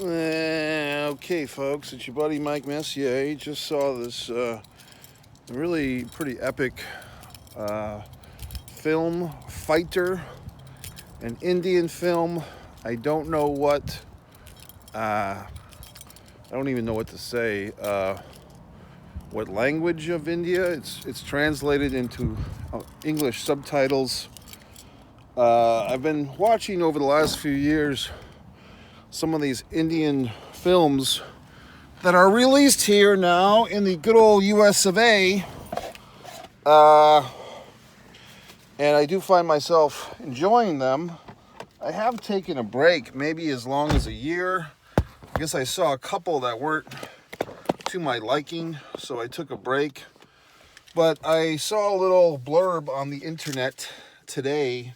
Okay, folks, it's your buddy Mike Messier. Just saw this really pretty epic film, Fighter, an Indian film. I don't know what, I don't even know what to say. What language of India? It's translated into English subtitles. I've been watching over the last few years some of these Indian films that are released here now in the good old US of A. And I do find myself enjoying them. I have taken a break, maybe as long as a year. I guess I saw a couple that weren't to my liking, so I took a break. But I saw a little blurb on the internet today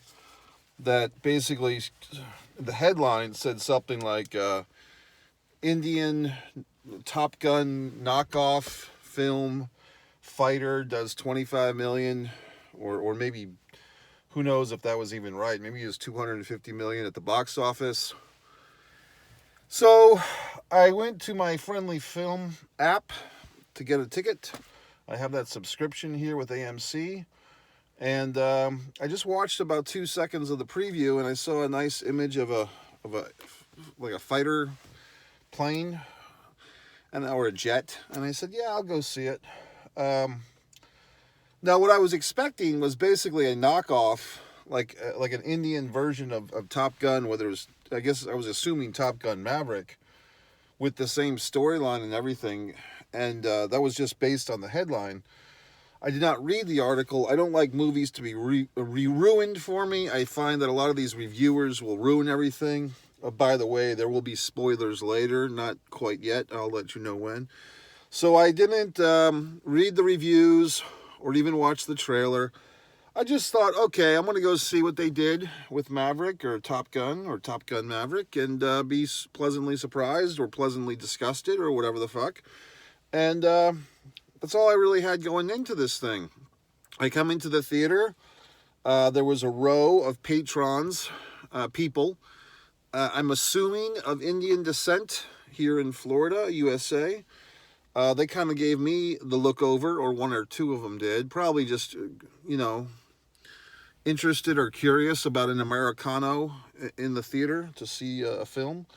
that basically, the headline said something like Indian Top Gun knockoff film Fighter does 25 million, or maybe, who knows if that was even right. Maybe it was 250 million at the box office. So I went to my Friendly Film app to get a ticket. I have that subscription here with AMC. And I just watched about 2 seconds of the preview, and I saw a nice image of a fighter plane, or a jet, and I said, yeah, I'll go see it. Now, what I was expecting was basically a knockoff, like an Indian version of Top Gun, whether it was, I guess I was assuming Top Gun Maverick, with the same storyline and everything, and that was just based on the headline. I did not read the article. I don't like movies to be ruined for me. I find that a lot of these reviewers will ruin everything. By the way, there will be spoilers later, not quite yet. I'll let you know when. So I didn't read the reviews or even watch the trailer. I just thought, okay, I'm going to go see what they did with Maverick or Top Gun Maverick, and be pleasantly surprised or pleasantly disgusted or whatever the fuck. And that's all I really had going into this thing. I come into the theater. There was a row of patrons, people, I'm assuming of Indian descent here in Florida, USA. They kind of gave me the look over, or one or two of them did. Probably just, interested or curious about an Americano in the theater to see a film.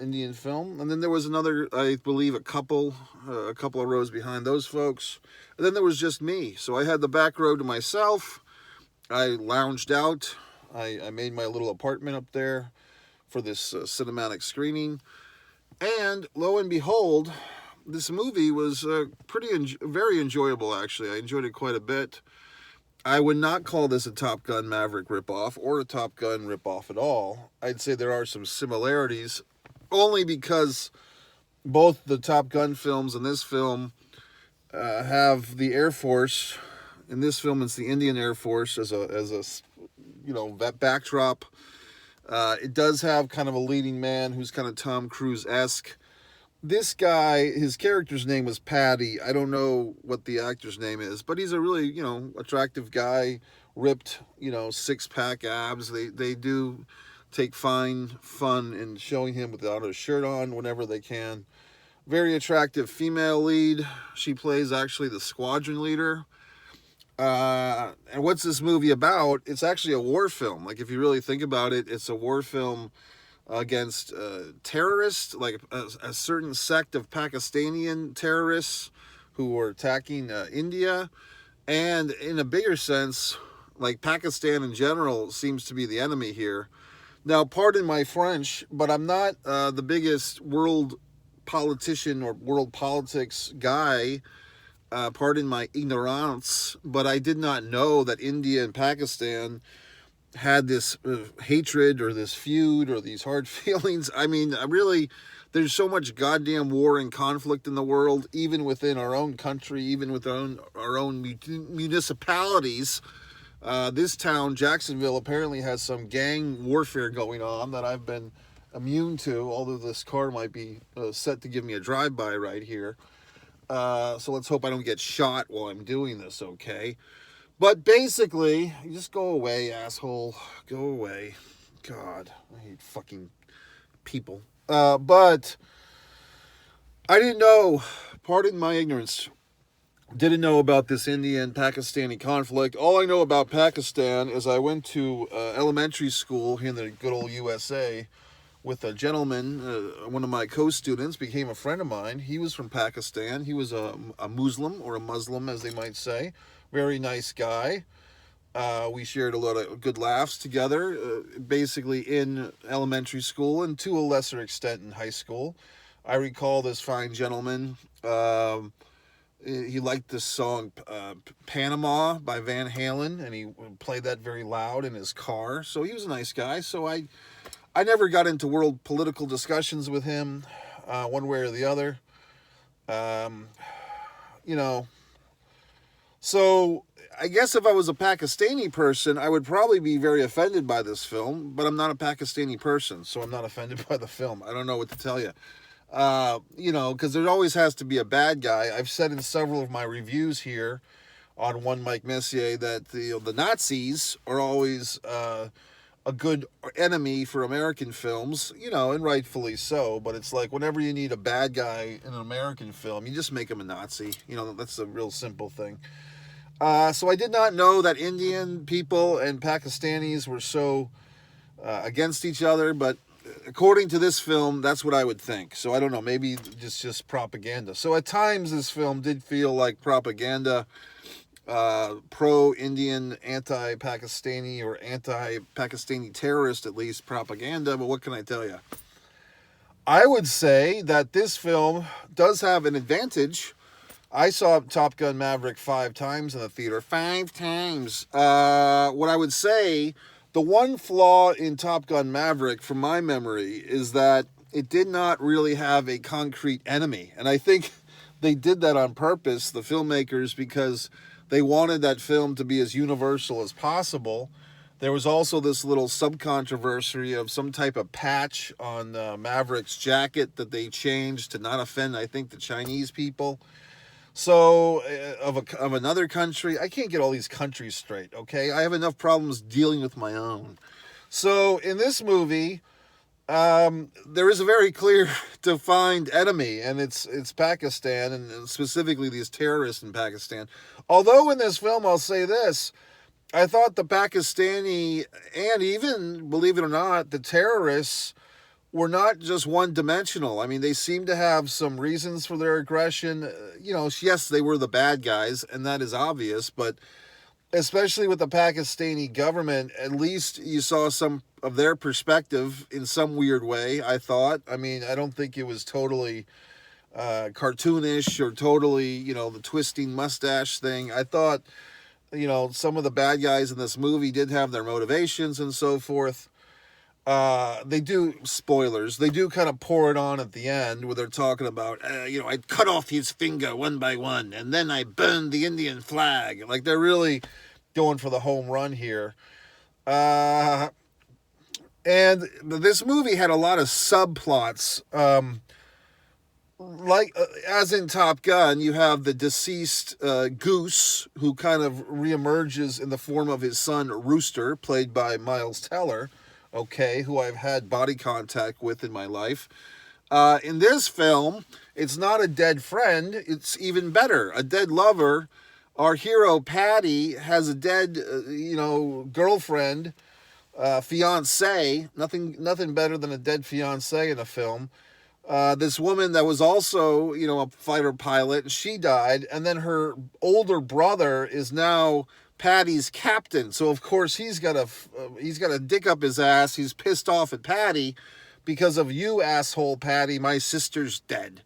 Indian film. And then there was another, I believe, a couple of rows behind those folks. And then there was just me. So I had the back row to myself. I lounged out. I made my little apartment up there for this cinematic screening. And lo and behold, this movie was very enjoyable, actually. I enjoyed it quite a bit. I would not call this a Top Gun Maverick ripoff or a Top Gun ripoff at all. I'd say there are some similarities, only because both the Top Gun films and this film have the Air Force. In this film, it's the Indian Air Force as a that backdrop. It does have kind of a leading man who's kind of Tom Cruise-esque. This guy, his character's name was Patty. I don't know what the actor's name is, but he's a really, attractive guy, ripped, six-pack abs. They do take fine fun in showing him without a shirt on whenever they can. Very attractive female lead. She plays actually the squadron leader. And what's this movie about? It's actually a war film. Like, if you really think about it, it's a war film against terrorists, like a certain sect of Pakistani terrorists who were attacking India. And in a bigger sense, like, Pakistan in general seems to be the enemy here. Now, pardon my French, but I'm not the biggest world politician or world politics guy. Pardon my ignorance, but I did not know that India and Pakistan had this hatred or this feud or these hard feelings. I mean, there's so much goddamn war and conflict in the world, even within our own country, even within our own municipalities. This town, Jacksonville, apparently has some gang warfare going on that I've been immune to, although this car might be set to give me a drive-by right here. So let's hope I don't get shot while I'm doing this, okay? But basically, just go away, asshole. Go away. God, I hate fucking people. But I didn't know, pardon my ignorance, didn't know about this Indian-Pakistani conflict. All I know about Pakistan is I went to elementary school here in the good old USA with a gentleman, one of my co-students, became a friend of mine. He was from Pakistan. He was a Muslim, or a Muslim, as they might say. Very nice guy. We shared a lot of good laughs together, basically in elementary school and to a lesser extent in high school. I recall this fine gentleman. He liked this song Panama by Van Halen, and he played that very loud in his car. So he was a nice guy. So I never got into world political discussions with him, one way or the other. Um, you know, so I guess if I was a Pakistani person, I would probably be very offended by this film, but I'm not a Pakistani person, so I'm not offended by the film. I don't know what to tell you. Because there always has to be a bad guy. I've said in several of my reviews here on One Mike Messier that the Nazis are always a good enemy for American films, and rightfully so. But it's like whenever you need a bad guy in an American film, you just make him a Nazi. That's a real simple thing. So I did not know that Indian people and Pakistanis were so against each other, but according to this film, that's what I would think. So I don't know, maybe just propaganda. So at times this film did feel like propaganda, pro-Indian, anti-Pakistani, or anti-Pakistani terrorist, at least, propaganda. But what can I tell you? I would say that this film does have an advantage. I saw Top Gun Maverick 5 times in the theater. 5 times. What I would say, the one flaw in Top Gun Maverick, from my memory, is that it did not really have a concrete enemy. And I think they did that on purpose, the filmmakers, because they wanted that film to be as universal as possible. There was also this little sub-controversy of some type of patch on Maverick's jacket that they changed to not offend, I think, the Chinese people. So, of another country, I can't get all these countries straight, okay? I have enough problems dealing with my own. So, in this movie, there is a very clear, defined enemy, and it's Pakistan, and specifically these terrorists in Pakistan. Although in this film, I'll say this, I thought the Pakistani, and even, believe it or not, the terrorists were not just one-dimensional. I mean, they seem to have some reasons for their aggression. Yes, they were the bad guys, and that is obvious, but especially with the Pakistani government, at least you saw some of their perspective in some weird way, I thought. I mean, I don't think it was totally cartoonish or totally, the twisting mustache thing. I thought, some of the bad guys in this movie did have their motivations and so forth. They do, spoilers, they do kind of pour it on at the end where they're talking about, I cut off his finger one by one and then I burned the Indian flag. Like, they're really going for the home run here. And this movie had a lot of subplots. As in Top Gun, you have the deceased Goose, who kind of reemerges in the form of his son Rooster, played by Miles Teller, who I've had body contact with in my life. In this film, it's not a dead friend, it's even better, a dead lover. Our hero, Patty, has a dead, girlfriend, fiancé. Nothing better than a dead fiancé in a film. This woman that was also, a fighter pilot, she died, and then her older brother is now Patty's captain. So of course he's got a dick up his ass. He's pissed off at Patty because of you, asshole Patty. My sister's dead.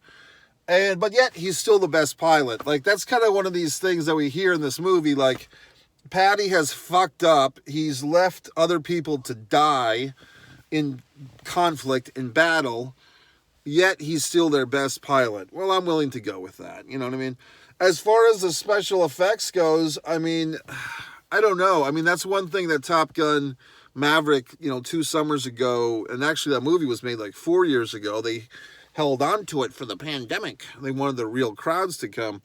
But yet he's still the best pilot. Like, that's kind of one of these things that we hear in this movie. Like, Patty has fucked up. He's left other people to die in conflict, in battle. Yet he's still their best pilot. Well, I'm willing to go with that. You know what I mean? As far as the special effects goes, I mean, I don't know. I mean, that's one thing that Top Gun Maverick, 2 summers ago, and actually that movie was made like 4 years ago. They held on to it for the pandemic. They wanted the real crowds to come.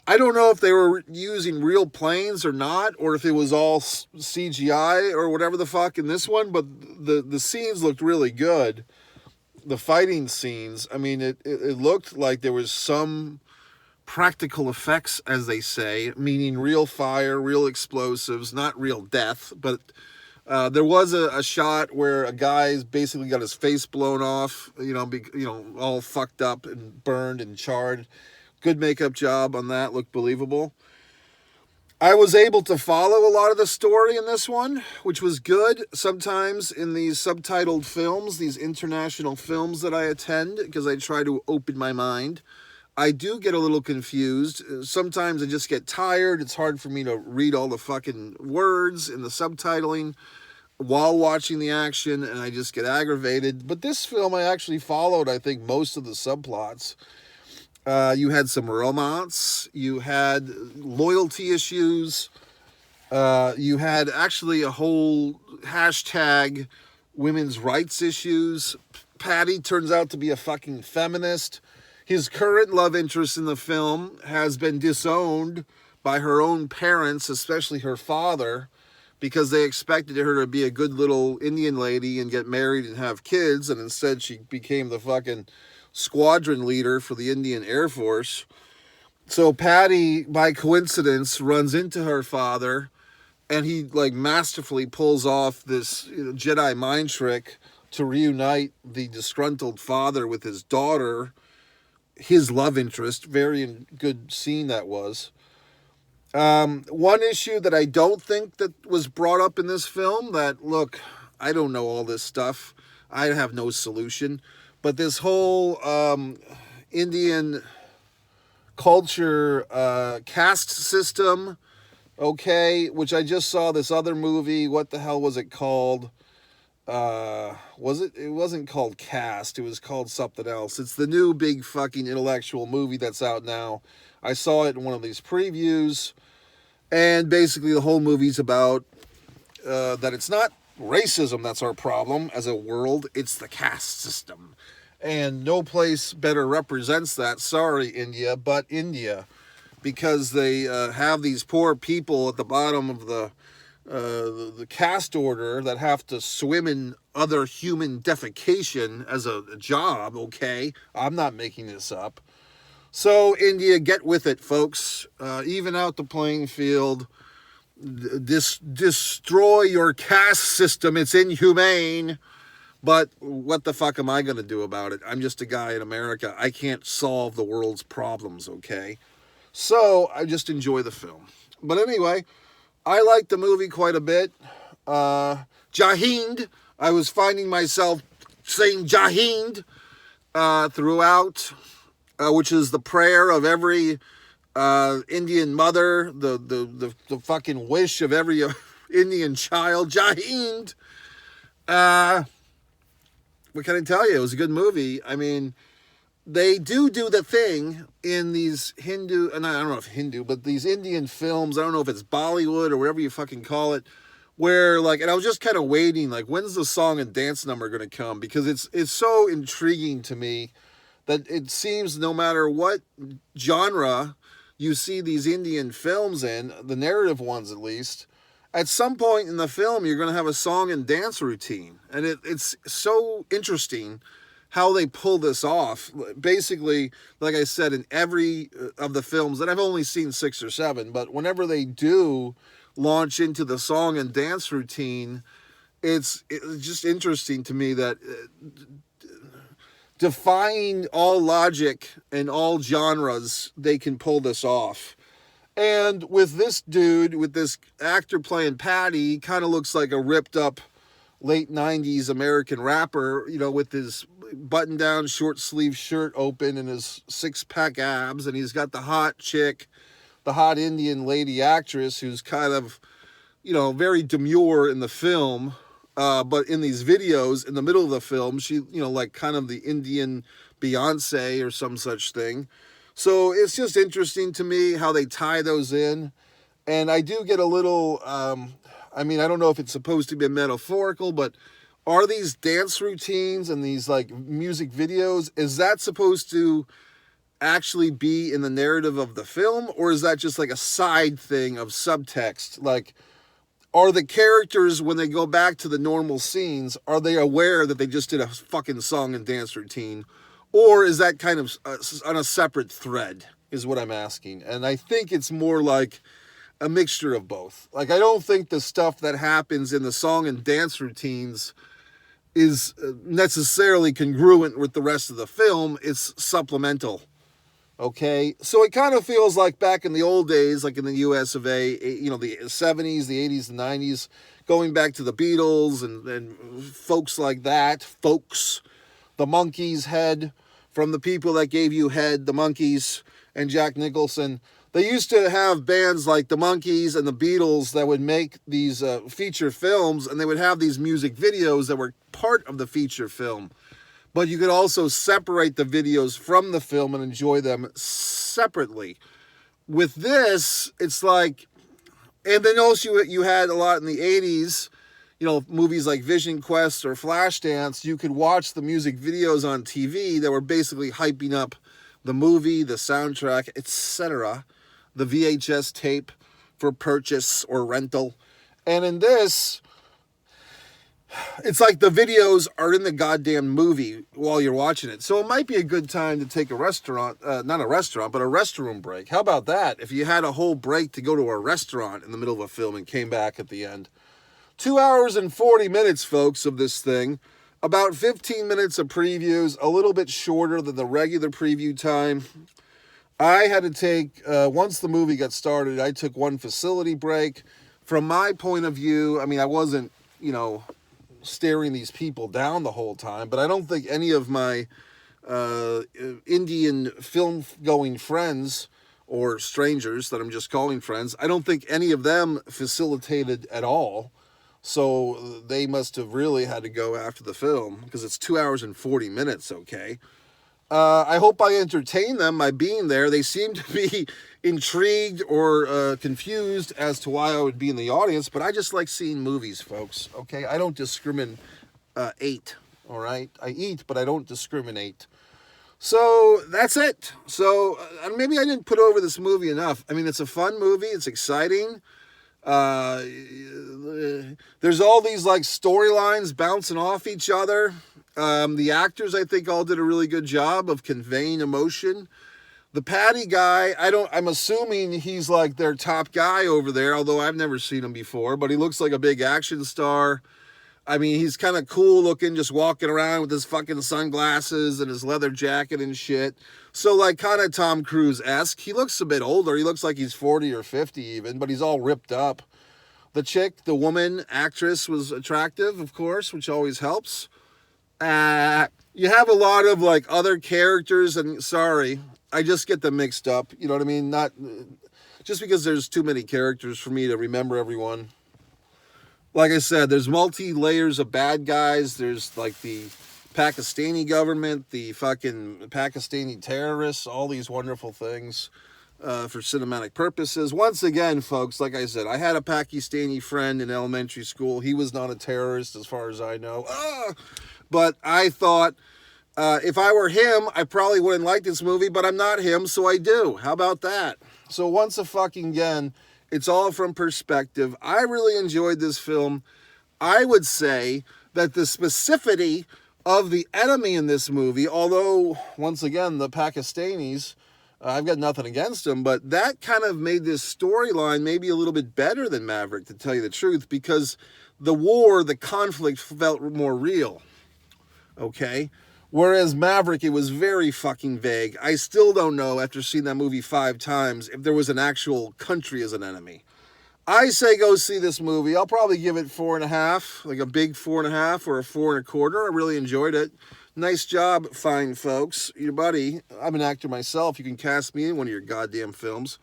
I don't know if they were using real planes or not, or if it was all CGI or whatever the fuck in this one, but the scenes looked really good. the fighting scenes, I mean, it looked like there was some practical effects, as they say, meaning real fire, real explosives, not real death. But there was a shot where a guy's basically got his face blown off, all fucked up and burned and charred. Good makeup job on that, looked believable. I was able to follow a lot of the story in this one, which was good. Sometimes in these subtitled films, these international films that I attend, because I try to open my mind, I do get a little confused. Sometimes I just get tired. It's hard for me to read all the fucking words in the subtitling while watching the action, and I just get aggravated. But this film, I actually followed, I think, most of the subplots. You had some romance, you had loyalty issues, you had actually a whole hashtag women's rights issues. Patty turns out to be a fucking feminist. His current love interest in the film has been disowned by her own parents, especially her father, because they expected her to be a good little Indian lady and get married and have kids, and instead she became the fucking squadron leader for the Indian Air Force. So Patty, by coincidence, runs into her father, and he masterfully pulls off this Jedi mind trick to reunite the disgruntled father with his daughter, his love interest. Very good scene that was. One issue that I don't think that was brought up in this film, that, look, I don't know all this stuff. I have no solution. But this whole Indian culture caste system, okay, which I just saw this other movie. What the hell was it called? It wasn't called Caste. It was called something else. It's the new big fucking intellectual movie that's out now. I saw it in one of these previews. And basically the whole movie's about that it's not racism that's our problem as a world, it's the caste system. And no place better represents that, sorry India, but India, because they have these poor people at the bottom of the caste order that have to swim in other human defecation as a job, okay? I'm not making this up. So India, get with it, folks. Even out the playing field. Destroy your caste system. It's inhumane. But what the fuck am I going to do about it? I'm just a guy in America. I can't solve the world's problems, okay? So I just enjoy the film. But anyway, I liked the movie quite a bit. Jai Hind. I was finding myself saying Jai Hind throughout, which is the prayer of every Indian mother, the fucking wish of every Indian child. Jai Hind. What can I tell you? It was a good movie. I mean, they do the thing in these Hindu, and I don't know if Hindu, but these Indian films, I don't know if it's Bollywood or whatever you fucking call it, where and I was just kind of waiting, when's the song and dance number going to come? Because it's so intriguing to me that it seems no matter what genre you see these Indian films in, the narrative ones at least, at some point in the film, you're going to have a song and dance routine. And it's so interesting how they pull this off. Basically, like I said, in every of the films, and I've only seen 6 or 7, but whenever they do launch into the song and dance routine, it's just interesting to me that defying all logic and all genres, they can pull this off. And with this dude, with this actor playing Patty, he kind of looks like a ripped up late 90s American rapper, with his button down short sleeve shirt open and his 6-pack abs. And he's got the hot chick, the hot Indian lady actress who's kind of, very demure in the film. But in these videos, in the middle of the film, she, kind of the Indian Beyonce or some such thing. So it's just interesting to me how they tie those in. And I do get a little, I don't know if it's supposed to be metaphorical, but are these dance routines and these music videos, is that supposed to actually be in the narrative of the film? Or is that just a side thing of subtext? are the characters, when they go back to the normal scenes, are they aware that they just did a fucking song and dance routine? Or is that kind of on a separate thread, is what I'm asking. And I think it's more like a mixture of both. Like, I don't think the stuff that happens in the song and dance routines is necessarily congruent with the rest of the film. It's supplemental. Okay, so it kind of feels like back in the old days, like in the US of A, you know, the 70s, the 80s, the 90s, going back to the Beatles and folks like that, folks, the Monkees, Head, from the people that gave you Head, the Monkees, and Jack Nicholson. They used to have bands like the Monkees and the Beatles that would make these feature films, and they would have these music videos that were part of the feature film. But you could also separate the videos from the film and enjoy them separately. With this, it's like, and then also you had a lot in the 80s, you know, movies like Vision Quest or Flashdance. You could watch the music videos on TV that were basically hyping up the movie, the soundtrack, etc., the VHS tape for purchase or rental. And in this, it's like the videos are in the goddamn movie while you're watching it. So it might be a good time to take a not a restaurant, but a restroom break. How about that? If you had a whole break to go to a restaurant in the middle of a film and came back at the end. 2 hours and 40 minutes, folks, of this thing. About 15 minutes of previews, a little bit shorter than the regular preview time. I had to take, once the movie got started, I took one facility break. From my point of view, I mean, I wasn't, you know, staring these people down the whole time, but I don't think any of my Indian film going friends or strangers that I'm just calling friends, I don't think any of them facilitated at all. So they must have really had to go after the film, because it's 2 hours and 40 minutes, okay? I hope I entertain them by being there. They seem to be intrigued or confused as to why I would be in the audience, but I just like seeing movies, folks, okay? I don't discriminate, all right? I eat, but I don't discriminate. So that's it. So maybe I didn't put over this movie enough. I mean, it's a fun movie. It's exciting. There's all these like storylines bouncing off each other. The actors, I think, all did a really good job of conveying emotion. The Patty guy, I'm assuming he's like their top guy over there, although I've never seen him before, but he looks like a big action star. I mean, he's kind of cool looking, just walking around with his fucking sunglasses and his leather jacket and shit. So, like, kind of Tom Cruise-esque. He looks a bit older. He looks like he's 40 or 50 even, but he's all ripped up. The chick, the woman actress, was attractive, of course, which always helps. You have a lot of, like, other characters, and sorry, I just get them mixed up. You know what I mean? Not just because there's too many characters for me to remember everyone. Like I said, there's multi-layers of bad guys. There's, like, the Pakistani government, the fucking Pakistani terrorists, all these wonderful things for cinematic purposes. Once again, folks, like I said, I had a Pakistani friend in elementary school. He was not a terrorist as far as I know. But I thought, if I were him, I probably wouldn't like this movie, but I'm not him, so I do. How about that? So once again, it's all from perspective. I really enjoyed this film. I would say that the specificity of the enemy in this movie, although, once again, the Pakistanis, I've got nothing against them, but that kind of made this storyline maybe a little bit better than Maverick, to tell you the truth, because the war, the conflict felt more real, okay? Whereas Maverick, it was very fucking vague. I still don't know, after seeing that movie 5 times, if there was an actual country as an enemy. I say go see this movie. I'll probably give it 4.5, like a big 4.5 or a 4.25. I really enjoyed it. Nice job, fine folks. Your buddy, I'm an actor myself. You can cast me in one of your goddamn films.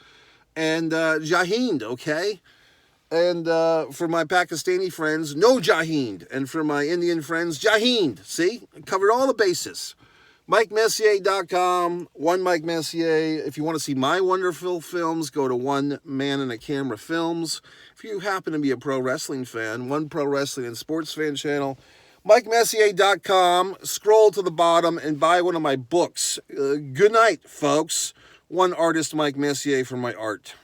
And Jai Hind, okay? And for my Pakistani friends, no Jai Hind. And for my Indian friends, Jai Hind. See? I covered all the bases. MikeMessier.com, One Mike Messier. If you want to see my wonderful films, go to One Man and a Camera Films. If you happen to be a pro wrestling fan, One Pro Wrestling and Sports Fan channel, MikeMessier.com. Scroll to the bottom and buy one of my books. Good night, folks. One artist, Mike Messier, for my art.